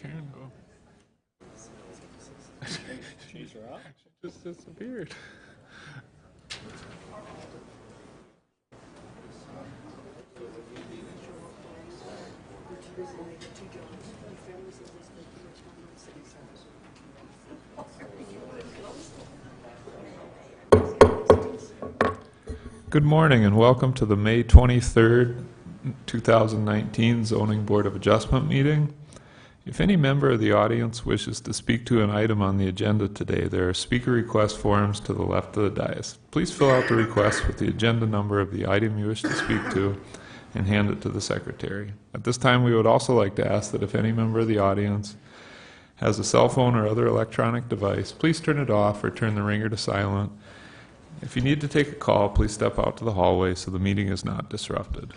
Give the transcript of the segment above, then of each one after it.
Karen go? She's rock. She just disappeared. Good morning and welcome to the May 23rd, 2019 Zoning Board of Adjustment meeting. If any member of the audience wishes to speak to an item on the agenda today, there are speaker request forms to the left of the dais. Please fill out the request with the agenda number of the item you wish to speak to and hand it to the secretary. At this time, we would also like to ask that if any member of the audience has a cell phone or other electronic device, please turn it off or turn the ringer to silent. If you need to take a call, please step out to the hallway so the meeting is not disrupted.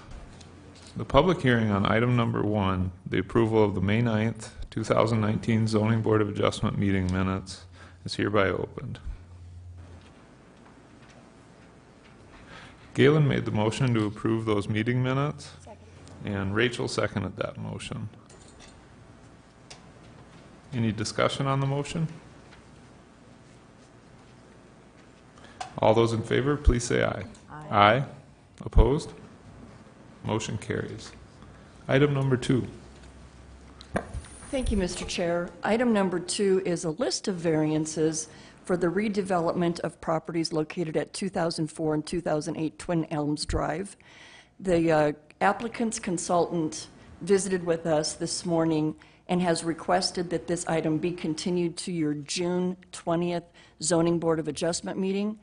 The public hearing on item number 1, the approval of the May 9th, 2019 Zoning Board of Adjustment meeting minutes, is hereby opened. Galen made the motion to approve those meeting minutes, and Rachel seconded that motion. Any discussion on the motion? All those in favor, please say aye. Aye. Aye. Opposed? Motion carries. Item number 2. Thank you, Mr. Chair. Item number 2 is a list of variances for the redevelopment of properties located at 2004 and 2008 Twin Elms Drive. The applicant's consultant visited with us this morning and has requested that this item be continued to your June 20th Zoning Board of Adjustment meeting.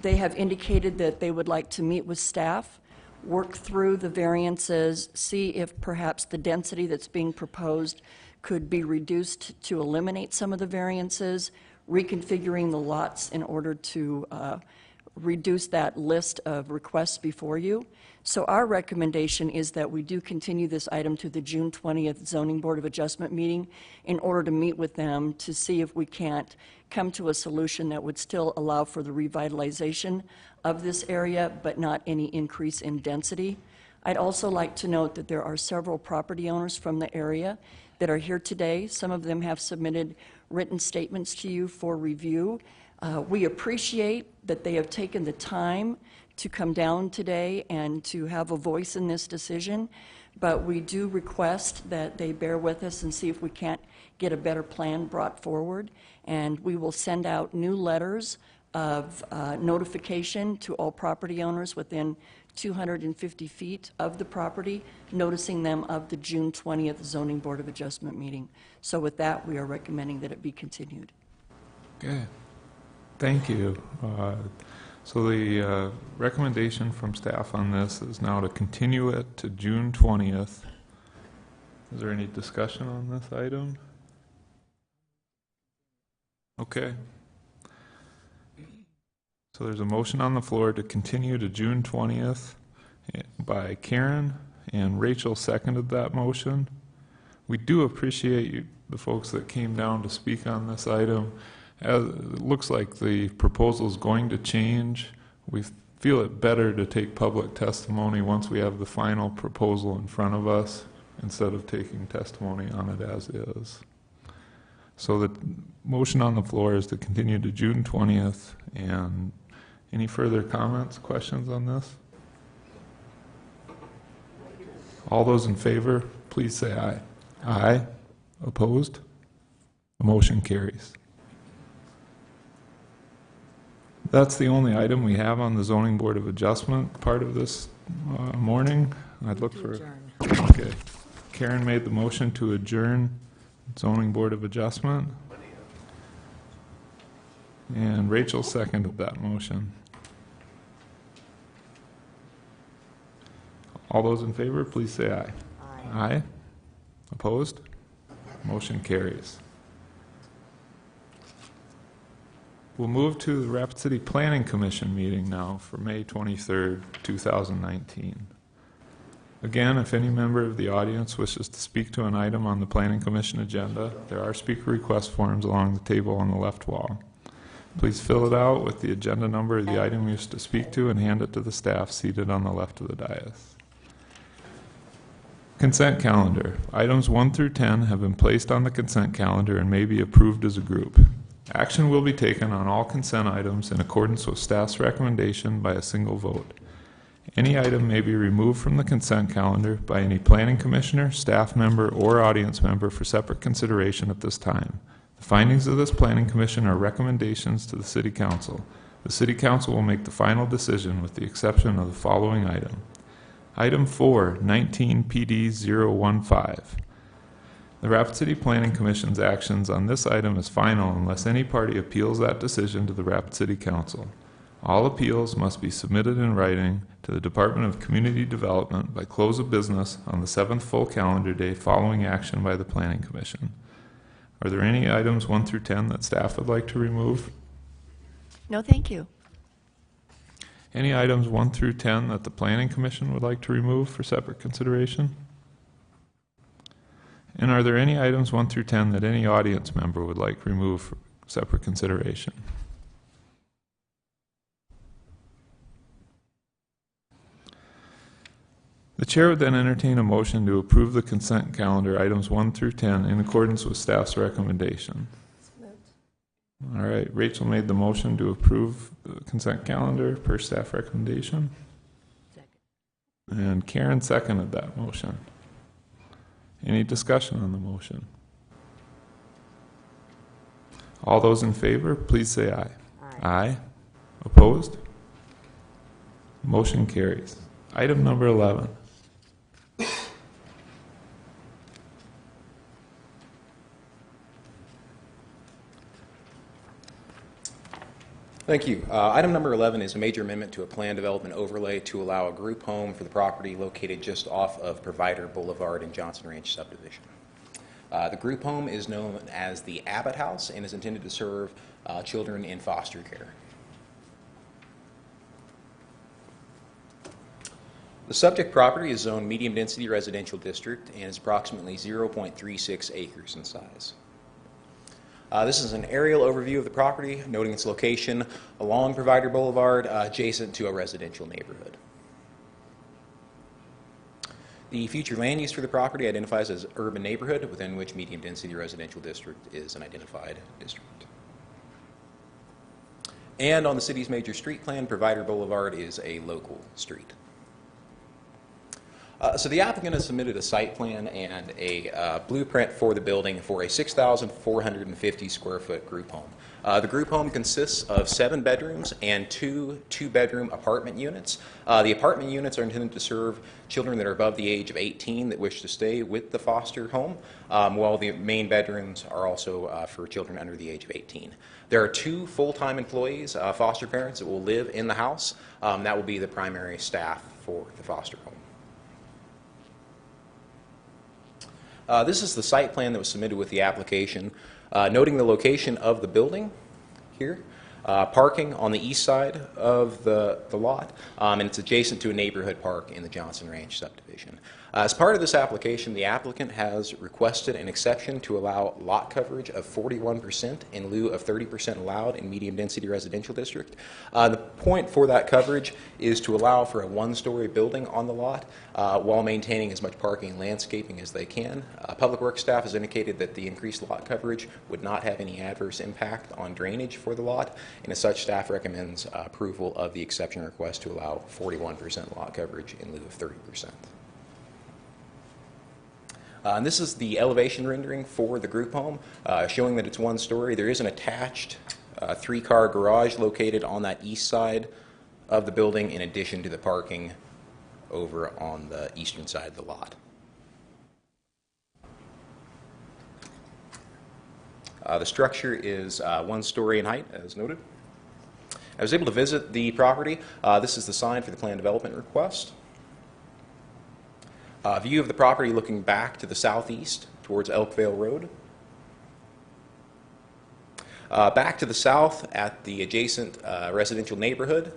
They have indicated that they would like to meet with staff, work through the variances, see if perhaps the density that's being proposed could be reduced to eliminate some of the variances, reconfiguring the lots in order to reduce that list of requests before you. So our recommendation is that we do continue this item to the June 20th Zoning Board of Adjustment meeting in order to meet with them to see if we can't come to a solution that would still allow for the revitalization of this area, but not any increase in density. I'd also like to note that there are several property owners from the area that are here today. Some of them have submitted written statements to you for review. We appreciate that they have taken the time to come down today and to have a voice in this decision, but we do request that they bear with us and see if we can't get a better plan brought forward. And we will send out new letters of notification to all property owners within 250 feet of the property, noticing them of the June 20th Zoning Board of Adjustment meeting. So with that, we are recommending that it be continued. Okay. Thank you. So the recommendation from staff on this is now to continue it to June 20th. Is there any discussion on this item? Okay. So there's a motion on the floor to continue to June 20th by Karen, and Rachel seconded that motion. We do appreciate you, the folks that came down to speak on this item. It looks like the proposal is going to change. We feel it better to take public testimony once we have the final proposal in front of us instead of taking testimony on it as is. So the motion on the floor is to continue to June 20th. And any further comments, questions on this? All those in favor, please say aye. Aye. Opposed? The motion carries. That's the only item we have on the Zoning Board of Adjustment part of this morning. I'd look for... Okay. Karen made the motion to adjourn Zoning Board of Adjustment. And Rachel seconded that motion. All those in favor, please say aye. Aye. Aye. Opposed? Motion carries. We'll move to the Rapid City Planning Commission meeting now for May 23rd, 2019. Again, if any member of the audience wishes to speak to an item on the Planning Commission agenda, there are speaker request forms along the table on the left wall. Please fill it out with the agenda number of the item you wish to speak to and hand it to the staff seated on the left of the dais. Consent calendar. Items 1 through 10 have been placed on the consent calendar and may be approved as a group. Action will be taken on all consent items in accordance with staff's recommendation by a single vote. Any item may be removed from the consent calendar by any planning commissioner, staff member, or audience member for separate consideration at this time. The findings of this planning commission are recommendations to the City Council. The City Council will make the final decision with the exception of the following item. Item 4, 19 PD 015. The Rapid City Planning Commission's actions on this item is final unless any party appeals that decision to the Rapid City Council. All appeals must be submitted in writing to the Department of Community Development by close of business on the 7th full calendar day following action by the Planning Commission. Are there any items 1 through 10 that staff would like to remove? No, thank you. Any items 1 through 10 that the Planning Commission would like to remove for separate consideration? And are there any items 1 through 10 that any audience member would like removed for separate consideration? The chair would then entertain a motion to approve the consent calendar items 1 through 10 in accordance with staff's recommendation. All right, Rachel made the motion to approve the consent calendar per staff recommendation. Second. And Karen seconded that motion. Any discussion on the motion? All those in favor, please say aye. Aye. Aye. Opposed? Motion carries. Item number 11. Thank you. Item number 11 is a major amendment to a plan development overlay to allow a group home for the property located just off of Provider Boulevard in Johnson Ranch subdivision. The group home is known as the Abbott House and is intended to serve children in foster care. The subject property is zoned medium density residential district and is approximately 0.36 acres in size. This is an aerial overview of the property, noting its location along Provider Boulevard, adjacent to a residential neighborhood. The future land use for the property identifies as urban neighborhood, within which medium density residential district is an identified district. And on the city's major street plan, Provider Boulevard is a local street. So the applicant has submitted a site plan and a blueprint for the building for a 6,450 square foot group home. The group home consists of 7 bedrooms and 2 two-bedroom apartment units. The apartment units are intended to serve children that are above the age of 18 that wish to stay with the foster home, while the main bedrooms are also for children under the age of 18. There are 2 full-time employees, foster parents, that will live in the house. That will be the primary staff for the foster home. This is the site plan that was submitted with the application, noting the location of the building here, parking on the east side of the lot, and it's adjacent to a neighborhood park in the Johnson Ranch subdivision. As part of this application, the applicant has requested an exception to allow lot coverage of 41% in lieu of 30% allowed in medium density residential district. The point for that coverage is to allow for a 1-story building on the lot while maintaining as much parking and landscaping as they can. Public Works staff has indicated that the increased lot coverage would not have any adverse impact on drainage for the lot, and as such, staff recommends approval of the exception request to allow 41% lot coverage in lieu of 30%. And this is the elevation rendering for the group home, showing that it's 1-story. There is an attached 3-car garage located on that east side of the building, in addition to the parking over on the eastern side of the lot. The structure is 1-story in height, as noted. I was able to visit the property. This is the sign for the plan development request. View of the property looking back to the southeast towards Elkvale Road. Back to the south at the adjacent residential neighborhood.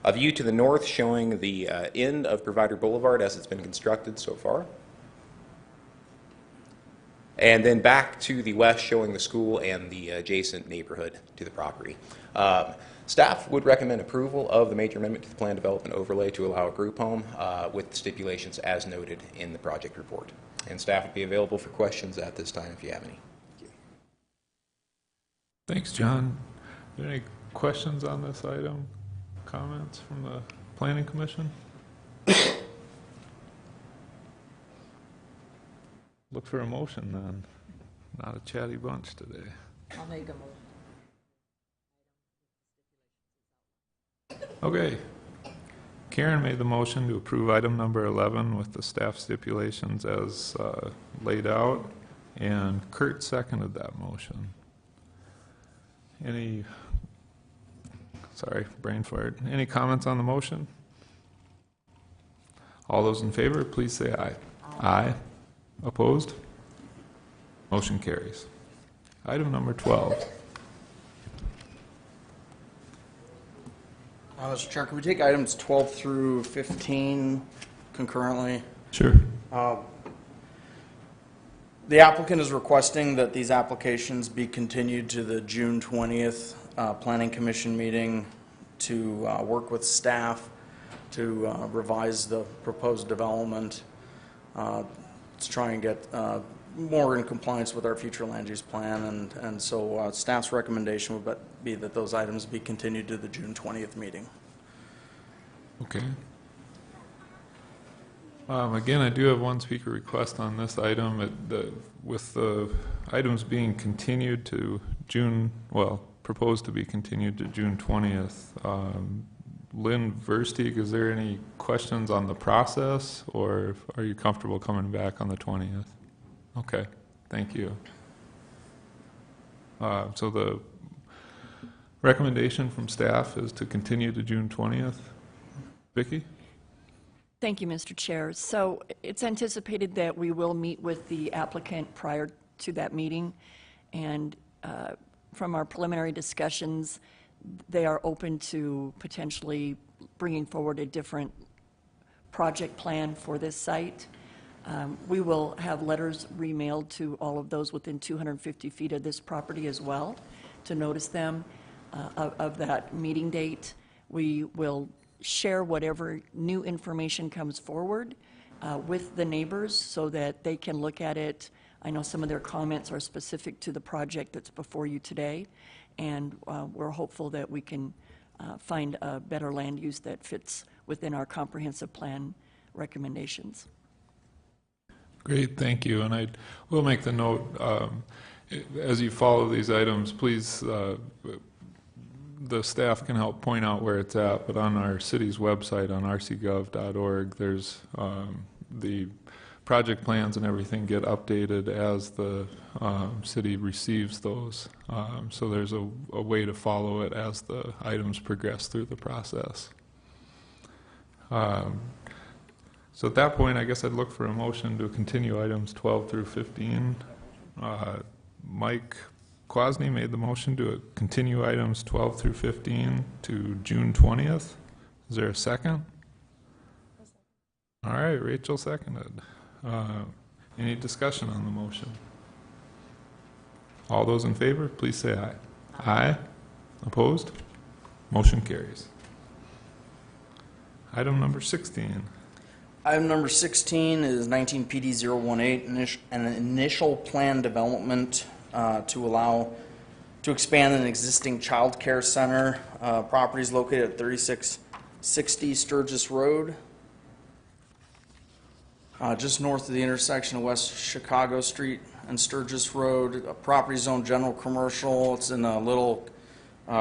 A view to the north showing the end of Provider Boulevard as it's been constructed so far. And then back to the west showing the school and the adjacent neighborhood to the property. Staff would recommend approval of the major amendment to the plan development overlay to allow a group home with stipulations as noted in the project report. And staff would be available for questions at this time if you have any. Thanks, John. Are there any questions on this item? Comments from the Planning Commission? Look for a motion then. Not a chatty bunch today. I'll make a motion. Okay. Karen made the motion to approve item number 11 with the staff stipulations as laid out, and Kurt seconded that motion. Sorry, brain fart. Any comments on the motion? All those in favor, please say aye. Aye. Opposed? Motion carries. Item number 12. Mr. Chair, can we take items 12 through 15 concurrently? Sure. The applicant is requesting that these applications be continued to the June 20th Planning Commission meeting to work with staff to revise the proposed development. Let's try and get more in compliance with our future land use plan, and so staff's recommendation would be that those items be continued to the June 20th meeting. Okay. Again, I do have one speaker request on this item. With the items being continued to proposed to be continued to June 20th, Lynn Versteeg, is there any questions on the process, or are you comfortable coming back on the 20th? Okay, thank you. So the recommendation from staff is to continue to June 20th. Vicki? Thank you, Mr. Chair. So it's anticipated that we will meet with the applicant prior to that meeting, and from our preliminary discussions, they are open to potentially bringing forward a different project plan for this site. We will have letters remailed to all of those within 250 feet of this property as well to notice them of that meeting date. We will share whatever new information comes forward with the neighbors so that they can look at it. I know some of their comments are specific to the project that's before you today, and we're hopeful that we can find a better land use that fits within our comprehensive plan recommendations. Great, thank you. And I will make the note, as you follow these items, please, the staff can help point out where it's at, but on our city's website, on rcgov.org, there's the project plans and everything get updated as the city receives those. So there's a way to follow it as the items progress through the process. So at that point, I guess I'd look for a motion to continue items 12 through 15. Mike Kwasny made the motion to continue items 12 through 15 to June 20th. Is there a second? All right, Rachel seconded. Any discussion on the motion? All those in favor, please say aye. Aye. Opposed? Motion carries. Item number 16. Item number 16 is 19 PD 018, an initial plan development to expand an existing child care center. Property is located at 3660 Sturgis Road, just north of the intersection of West Chicago Street and Sturgis Road. Property zone general commercial. It's in a little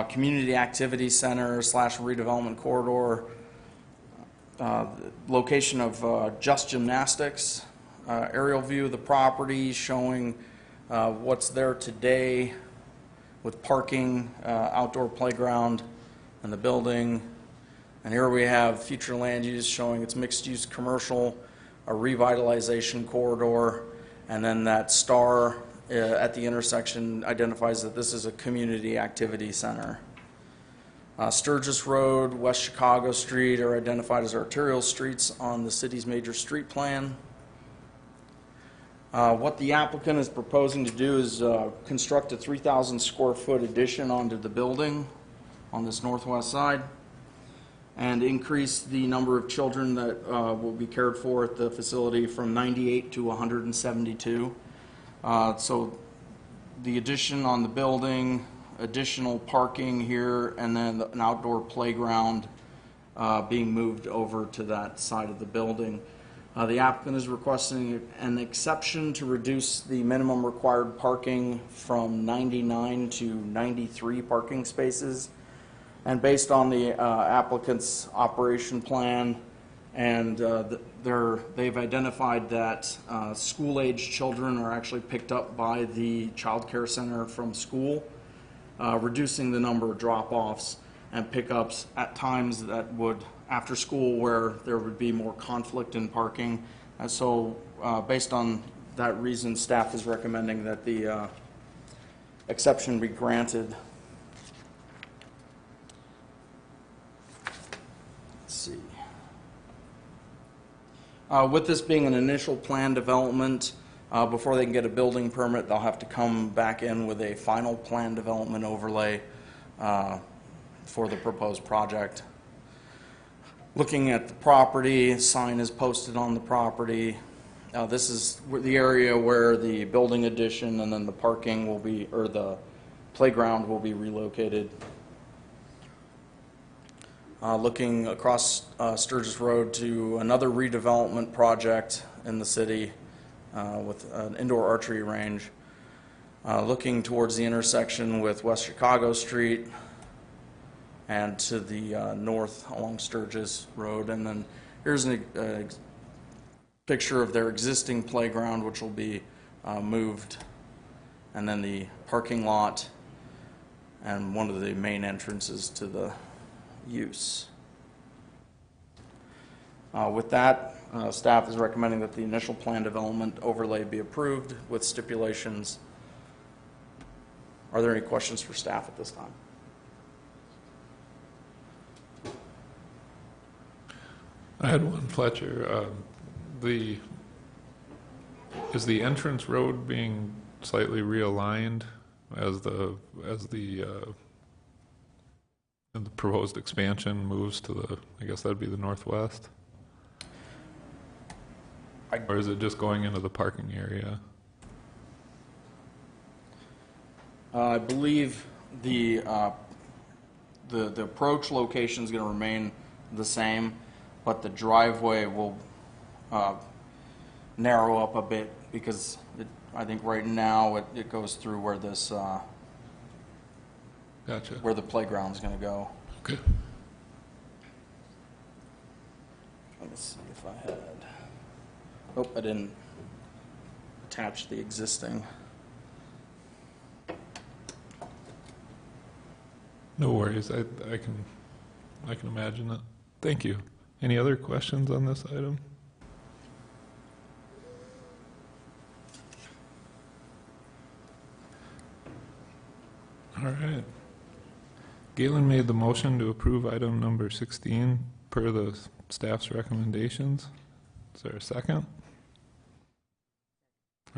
community activity center / redevelopment corridor. Location of Just Gymnastics. Aerial view of the property showing what's there today with parking, outdoor playground, and the building. And here we have future land use showing it's mixed-use commercial, a revitalization corridor, and then that star at the intersection identifies that this is a community activity center. Sturgis Road, West Chicago Street are identified as arterial streets on the city's major street plan. What the applicant is proposing to do is construct a 3,000 square foot addition onto the building. on this northwest side, and increase the number of children that will be cared for at the facility from 98 to 172. So the addition on the building, additional parking here, and then an outdoor playground being moved over to that side of the building. The applicant is requesting an exception to reduce the minimum required parking from 99 to 93 parking spaces. And based on the applicant's operation plan, and they've identified that school-age children are actually picked up by the child care center from school, reducing the number of drop-offs and pickups at times that would, after school, where there would be more conflict in parking. And so based on that reason, staff is recommending that the exception be granted. Let's see. With this being an initial plan development, before they can get a building permit, they'll have to come back in with a final plan development overlay for the proposed project. Looking at the property, a sign is posted on the property. This is the area where the building addition and then the parking will be, or the playground will be relocated. Looking across Sturgis Road to another redevelopment project in the city with an indoor archery range. Looking towards the intersection with West Chicago Street and to the north along Sturgis Road. And then here's a picture of their existing playground, which will be moved, and then the parking lot and one of the main entrances to the use. With that, staff is recommending that the initial plan development overlay be approved with stipulations. Are there any questions for staff at this time? I had one, Fletcher. Is the entrance road being slightly realigned as the proposed expansion moves to the, I guess that'd be the northwest? Or is it just going into the parking area? I believe the approach location is going to remain the same, but the driveway will narrow up a bit because I think right now it goes through where this Gotcha. where the playground is going to go. Okay. Let's see if I had. Oh, I didn't attach the existing. No worries. I can imagine that. Thank you. Any other questions on this item? All right. Galen made the motion to approve item number 16 per the staff's recommendations. Is there a second?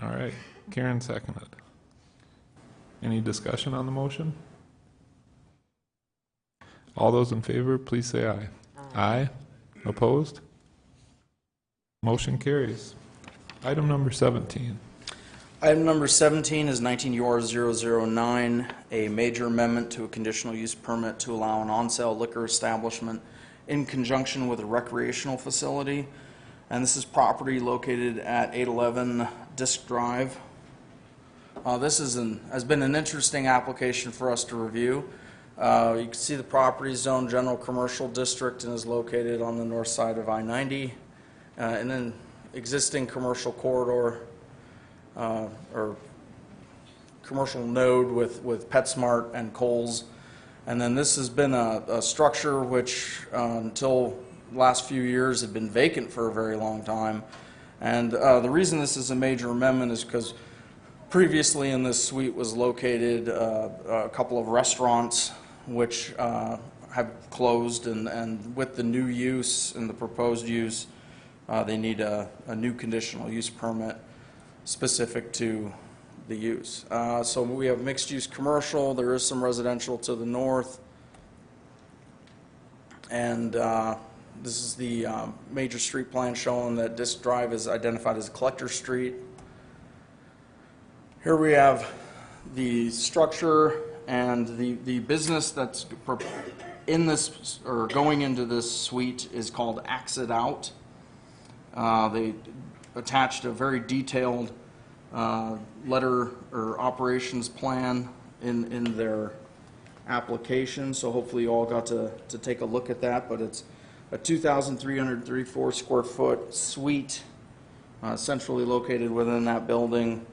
All right. Karen seconded. Any discussion on the motion? All those in favor, please say aye. Aye. Opposed? Motion carries. Item number 17. Item number 17 is 19 UR 009, a major amendment to a conditional use permit to allow an on-sale liquor establishment in conjunction with a recreational facility. And this is property located at 811 Disc Drive. This has been an interesting application for us to review. You can see the property zone general commercial district and is located on the north side of I-90 in an existing commercial corridor or commercial node with PetSmart and Kohl's. And then this has been a structure which until the last few years had been vacant for a very long time. And the reason this is a major amendment is because previously in this suite was located a couple of restaurants which have closed, and with the new use and the proposed use, they need a new conditional use permit specific to the use. So we have mixed use commercial, there is some residential to the north, And this is the major street plan showing that Disc Drive is identified as a collector street. Here we have the structure and the business that's in this or going into this suite is called Exit Out. They attached a very detailed letter or operations plan in their application, so hopefully you all got to take a look at that. But it's a 2,334 square foot suite centrally located within that building.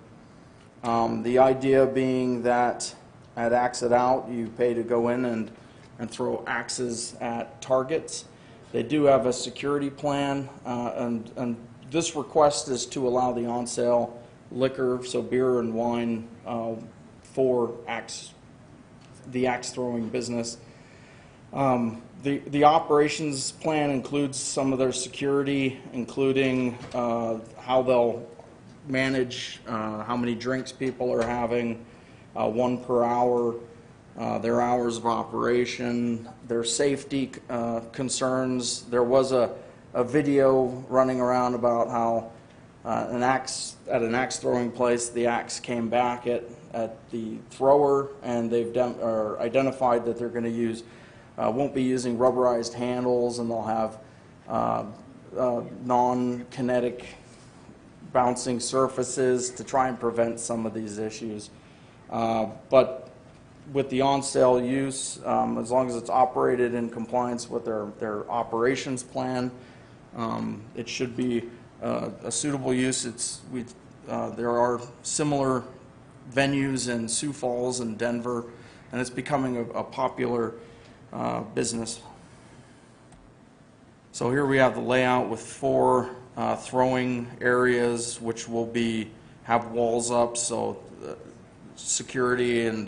The idea being that at Exit Out, you pay to go in and throw axes at targets. They do have a security plan, and this request is to allow the on-sale liquor, so beer and wine, for the axe throwing business. The operations plan includes some of their security, including how they'll manage how many drinks people are having, 1 per hour, their hours of operation, their safety concerns. There was a video running around about how at an axe throwing place, the axe came back at the thrower, and they've identified that they're going to use won't be using rubberized handles, and they'll have non-kinetic bouncing surfaces to try and prevent some of these issues. But with the on-sale use, as long as it's operated in compliance with their operations plan, it should be a suitable use. There are similar venues in Sioux Falls and Denver, and it's becoming a popular business. So here we have the layout with 4 throwing areas, which will have walls up, so security and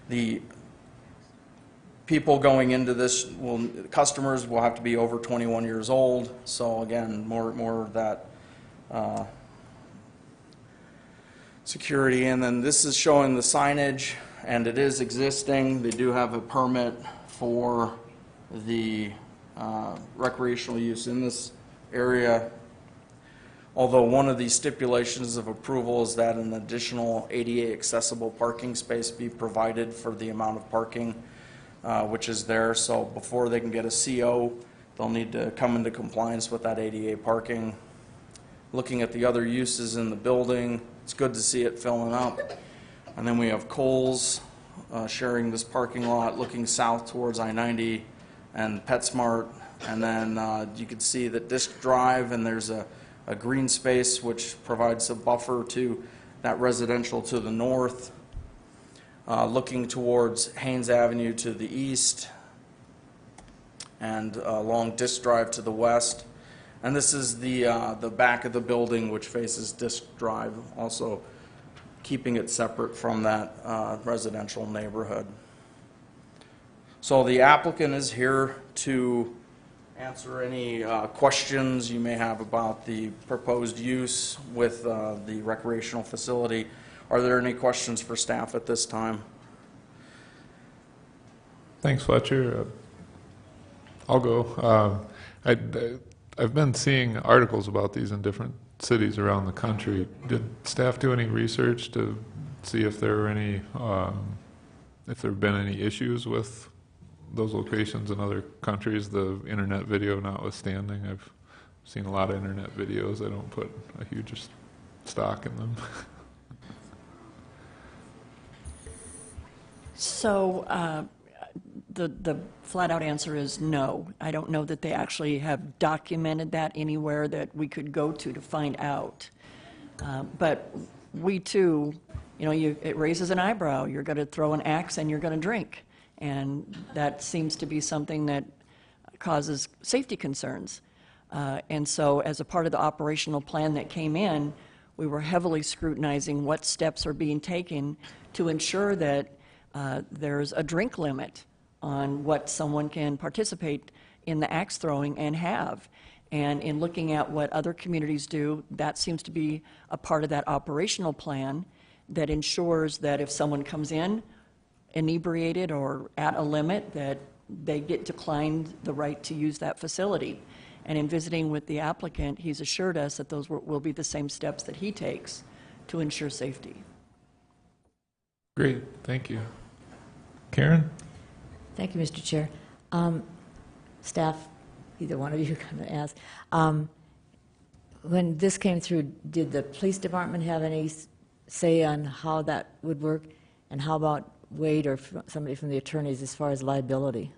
the people going into this customers will have to be over 21 years old. So again, more of that security. And then this is showing the signage, and it is existing. They do have a permit for the recreational use in this area, although one of the stipulations of approval is that an additional ADA accessible parking space be provided for the amount of parking which is there. So before they can get a CO, they'll need to come into compliance with that ADA parking. Looking at the other uses in the building, it's good to see it filling up. And then we have Kohl's sharing this parking lot, looking south towards I-90 and PetSmart. And then you can see that Disc Drive, and there's a green space which provides a buffer to that residential to the north. Looking towards Haynes Avenue to the east, and along Disc Drive to the west. And this is the back of the building, which faces Disc Drive, also keeping it separate from that residential neighborhood. So the applicant is here to answer any questions you may have about the proposed use with the recreational facility. Are there any questions for staff at this time? Thanks, Fletcher. I'll go. I've been seeing articles about these in different cities around the country. Did staff do any research to see if there were any, if there have been any issues with those locations in other countries, the internet video notwithstanding? I've seen a lot of internet videos. I don't put a huge stock in them. So the flat-out answer is no. I don't know that they actually have documented that anywhere that we could go to find out. But we too, it raises an eyebrow. You're going to throw an axe and you're going to drink. And that seems to be something that causes safety concerns. And so as a part of the operational plan that came in, we were heavily scrutinizing what steps are being taken to ensure that there's a drink limit on what someone can participate in the axe throwing and have. And in looking at what other communities do, that seems to be a part of that operational plan that ensures that if someone comes in inebriated or at a limit, that they get declined the right to use that facility. And in visiting with the applicant, he's assured us that those will be the same steps that he takes to ensure safety. Great, thank you. Karen? Thank you, Mr. Chair. Staff, either one of you kind of asked, when this came through, did the police department have any say on how that would work? And how about Wade or somebody from the attorneys as far as liability,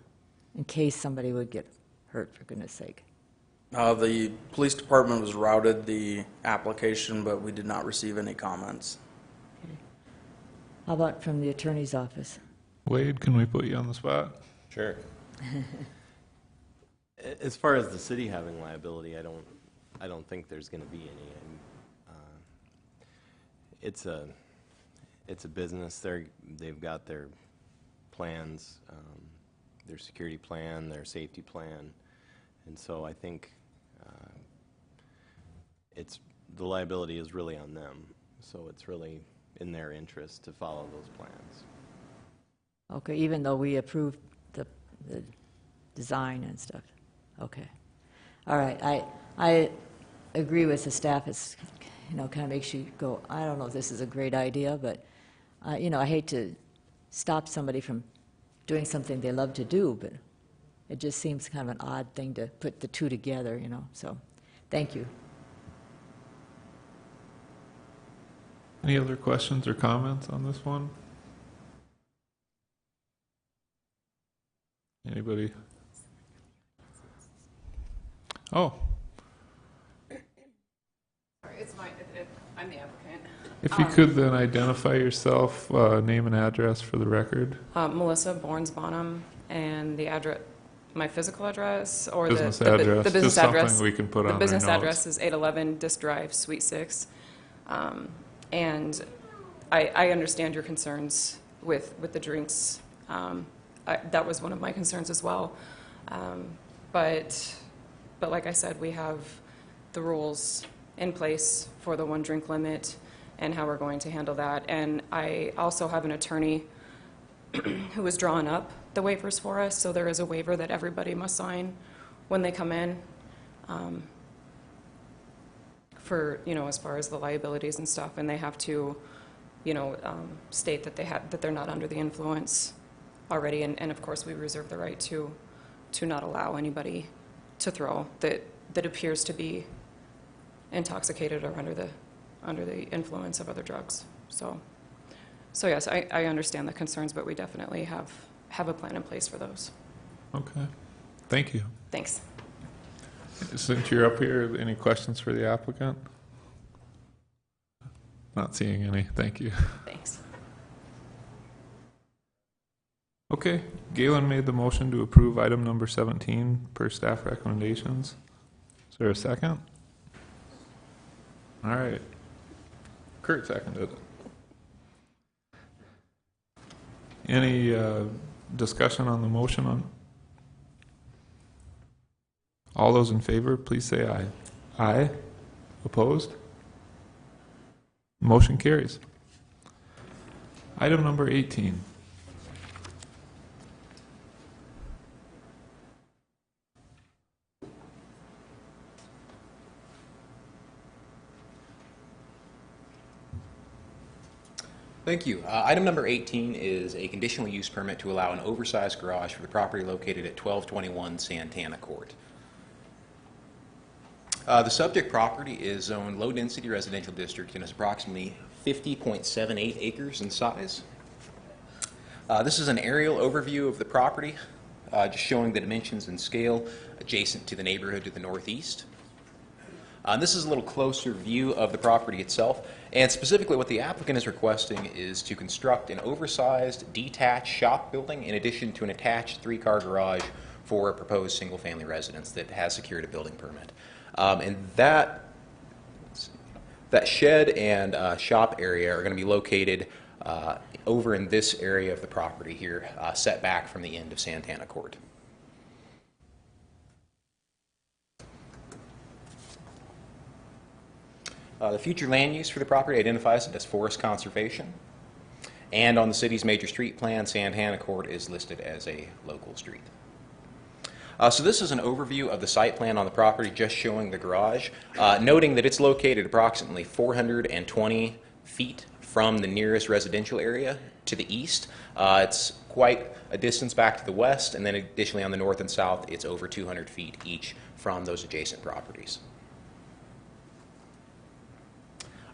in case somebody would get hurt, for goodness sake? The police department was routed the application, but we did not receive any comments. Okay. How about from the attorney's office? Wade, can we put you on the spot? Sure. As far as the city having liability, I don't think there's going to be any. It's a business. They've got their plans, their security plan, their safety plan, and so I think the liability is really on them. So it's really in their interest to follow those plans. Okay, even though we approved the design and stuff. Okay. All right. I agree with the staff. It's, kind of makes you go, I don't know if this is a great idea, but, I hate to stop somebody from doing something they love to do, but it just seems kind of an odd thing to put the two together, so thank you. Any other questions or comments on this one? Anybody? Oh, I'm the applicant. if you could then identify yourself, name and address for the record. Melissa Borns-Bonham, and the address, my physical address, or Business the address, business just address. something we can put the on business our address notes. is 811 Disk Drive, Suite 6. And I understand your concerns with the drinks. That was one of my concerns as well. But like I said, we have the rules in place for the one drink limit and how we're going to handle that. And I also have an attorney who has drawn up the waivers for us, so there is a waiver that everybody must sign when they come in for, as far as the liabilities and stuff, and they have to, state that that they're not under the influence already, and of course we reserve the right to not allow anybody to throw that appears to be intoxicated or under the influence of other drugs. So yes, I understand the concerns, but we definitely have a plan in place for those. Okay, thank you. Thanks. Since you're up here, any questions for the applicant? Not seeing any, thank you. Thanks. Okay, Galen made the motion to approve item number 17 per staff recommendations. Is there a second? All right. Kurt seconded it. Any discussion on the motion? All those in favor, please say aye. Aye. Opposed? Motion carries. Item number 18. Thank you. Item number 18 is a conditional use permit to allow an oversized garage for the property located at 1221 Santana Court. The subject property is zoned low-density residential district and is approximately 50.78 acres in size. This is an aerial overview of the property, just showing the dimensions and scale adjacent to the neighborhood to the northeast. This is a little closer view of the property itself, and specifically what the applicant is requesting is to construct an oversized detached shop building in addition to an attached three-car garage for a proposed single-family residence that has secured a building permit. And that shed and shop area are going to be located over in this area of the property here, set back from the end of Santana Court. The future land use for the property identifies it as forest conservation, and on the city's major street plan, Santana Court is listed as a local street. So this is an overview of the site plan on the property, just showing the garage, noting that it's located approximately 420 feet from the nearest residential area to the east. It's quite a distance back to the west, and then additionally on the north and south, it's over 200 feet each from those adjacent properties.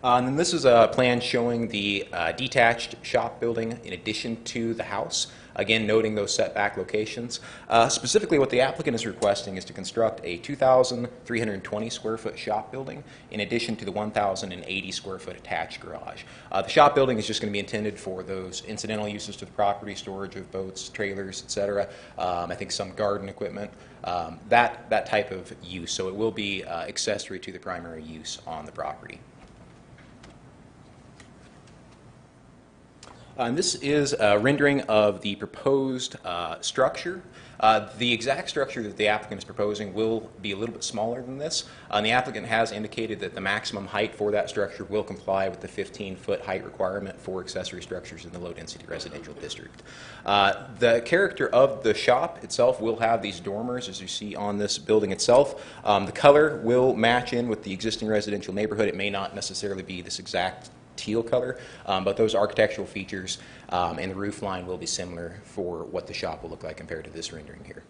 And then this is a plan showing the detached shop building in addition to the house. Again, noting those setback locations. Specifically, what the applicant is requesting is to construct a 2,320 square foot shop building in addition to the 1,080 square foot attached garage. The shop building is just going to be intended for those incidental uses to the property, storage of boats, trailers, etc. I think some garden equipment, that type of use. So it will be accessory to the primary use on the property. And this is a rendering of the proposed structure. The exact structure that the applicant is proposing will be a little bit smaller than this. The applicant has indicated that the maximum height for that structure will comply with the 15-foot height requirement for accessory structures in the low-density residential district. The character of the shop itself will have these dormers, as you see on this building itself. The color will match in with the existing residential neighborhood. It may not necessarily be this exact teal color, but those architectural features and the roof line will be similar for what the shop will look like compared to this rendering here.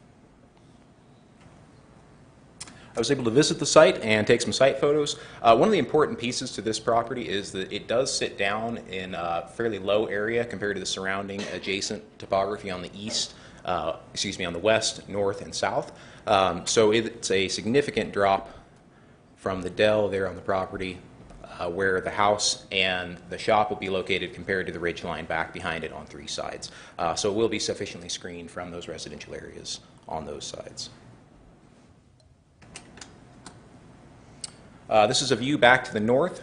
I was able to visit the site and take some site photos. One of the important pieces to this property is that it does sit down in a fairly low area compared to the surrounding adjacent topography on the east, on the west, north, and south. So it's a significant drop from the dell there on the property where the house and the shop will be located compared to the ridge line back behind it on three sides. So it will be sufficiently screened from those residential areas on those sides. This is a view back to the north,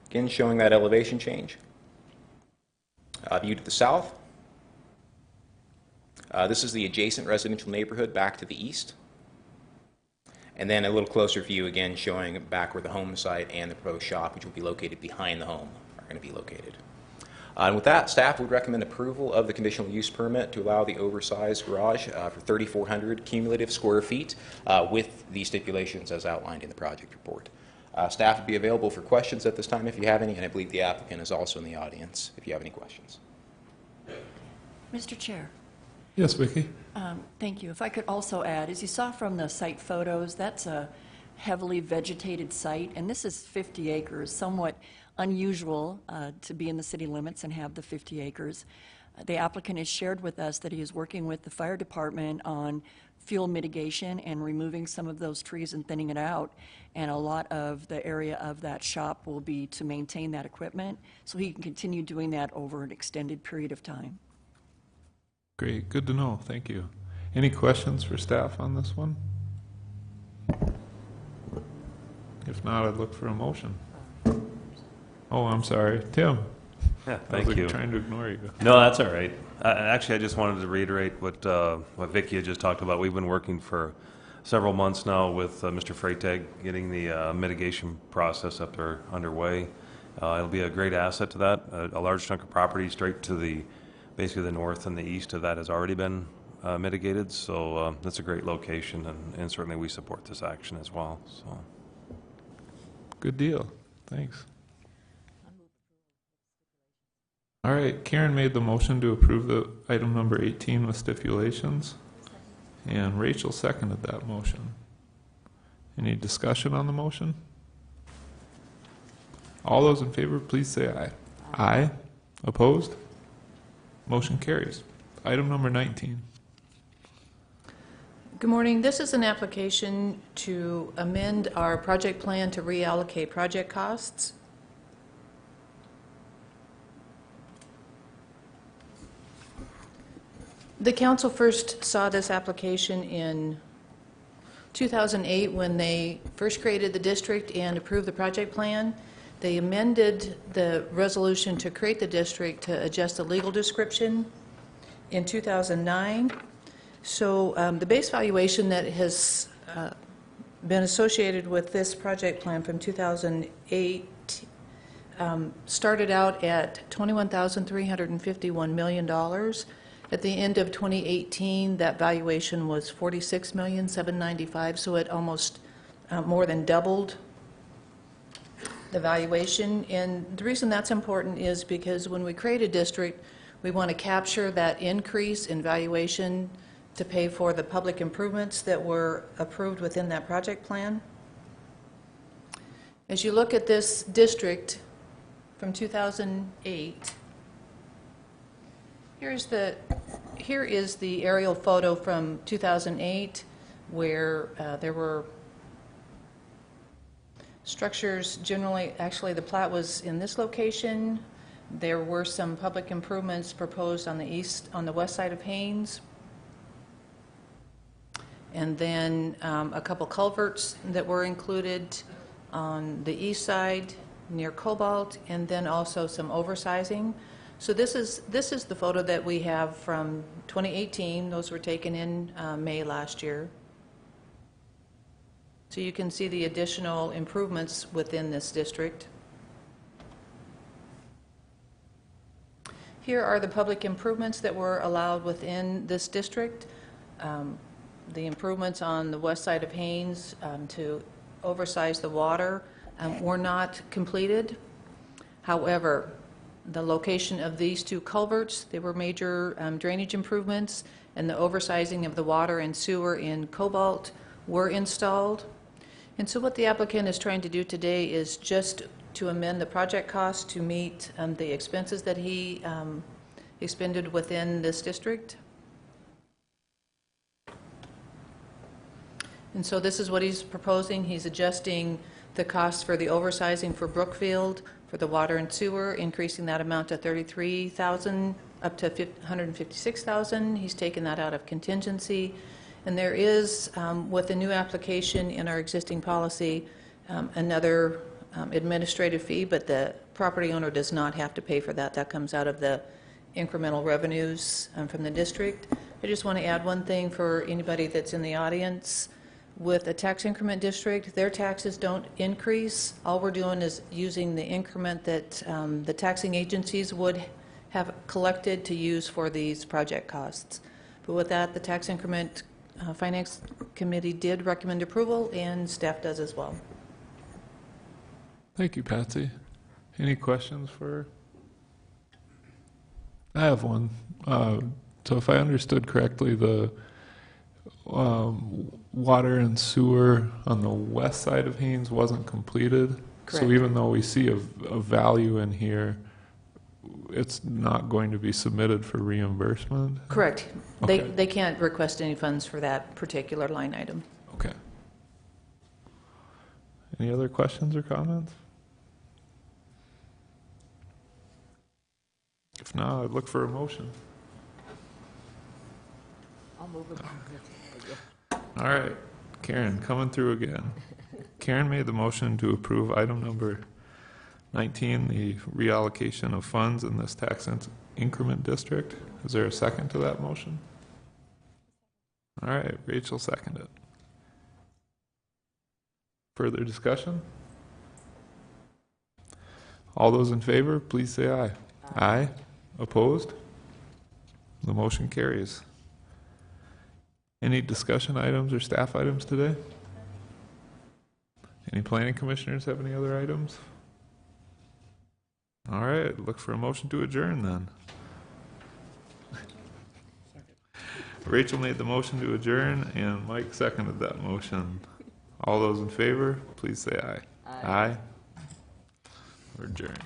again showing that elevation change. View to the south. This is the adjacent residential neighborhood back to the east. And then a little closer view again showing back where the home site and the proposed shop, which will be located behind the home, are going to be located. And with that, staff would recommend approval of the conditional use permit to allow the oversized garage for 3,400 cumulative square feet with the stipulations as outlined in the project report. Staff would be available for questions at this time if you have any, and I believe the applicant is also in the audience if you have any questions. Mr. Chair. Yes, Vicki? Thank you. If I could also add, as you saw from the site photos, that's a heavily vegetated site, and this is 50 acres, somewhat unusual to be in the city limits and have the 50 acres. The applicant has shared with us that he is working with the fire department on fuel mitigation and removing some of those trees and thinning it out, and a lot of the area of that shop will be to maintain that equipment, so he can continue doing that over an extended period of time. Great, good to know, thank you. Any questions for staff on this one? If not, I'd look for a motion. Oh, I'm sorry, Tim. Yeah, thank you. Trying to ignore you. No, that's all right. Actually, I just wanted to reiterate what Vicki had just talked about. We've been working for several months now with Mr. Freytag, getting the mitigation process up there underway. It'll be a great asset to that. A large chunk of property straight to basically the north and the east of that has already been mitigated, so that's a great location, and certainly we support this action as well. So, good deal. Thanks. All right, Karen made the motion to approve the item number 18 with stipulations, and Rachel seconded that motion. Any discussion on the motion? All those in favor, please say aye. Aye. Opposed? Motion carries. Item number 19. Good morning. This is an application to amend our project plan to reallocate project costs. The council first saw this application in 2008 when they first created the district and approved the project plan. They amended the resolution to create the district to adjust the legal description in 2009. So the base valuation that has been associated with this project plan from 2008 started out at $21,351 million. At the end of 2018, that valuation was $46,795,000, so it almost more than doubled the valuation. And the reason that's important is because when we create a district, we want to capture that increase in valuation to pay for the public improvements that were approved within that project plan. As you look at this district from 2008, here is the aerial photo from 2008 where there were structures generally, actually the plat was in this location. There were some public improvements proposed on the west side of Haynes. And then a couple culverts that were included on the east side near Cobalt, and then also some oversizing. So this is the photo that we have from 2018. Those were taken in May last year. So you can see the additional improvements within this district. Here are the public improvements that were allowed within this district. The improvements on the west side of Haynes to oversize the water were not completed. However, the location of these two culverts, they were major drainage improvements, and the oversizing of the water and sewer in Cobalt were installed. And so what the applicant is trying to do today is just to amend the project cost to meet the expenses that he expended within this district. And so this is what he's proposing. He's adjusting the cost for the oversizing for Brookfield, for the water and sewer, increasing that amount to $33,000 up to $156,000. He's taken that out of contingency. And there is, with the new application in our existing policy, another administrative fee, but the property owner does not have to pay for that. That comes out of the incremental revenues from the district. I just want to add one thing for anybody that's in the audience. With a tax increment district, their taxes don't increase. All we're doing is using the increment that the taxing agencies would have collected to use for these project costs. But with that, the tax increment Finance Committee did recommend approval, and staff does as well. Thank you, Patsy. Any questions for her? I have one. So if I understood correctly, the water and sewer on the west side of Haynes wasn't completed. Correct. So even though we see a value in here, it's not going to be submitted for reimbursement? Correct. Okay. They can't request any funds for that particular line item. Okay. Any other questions or comments? If not, I'd look for a motion. I'll move it. All right, Karen, coming through again. Karen made the motion to approve item number 19, the reallocation of funds in this tax increment district. Is there a second to that motion? All right, Rachel seconded. Further discussion? All those in favor, please say aye. Aye. Opposed? The motion carries. Any discussion items or staff items today? Any planning commissioners have any other items? All right, look for a motion to adjourn then. Rachel made the motion to adjourn and Mike seconded that motion. All those in favor, please say aye. Aye. We're adjourned.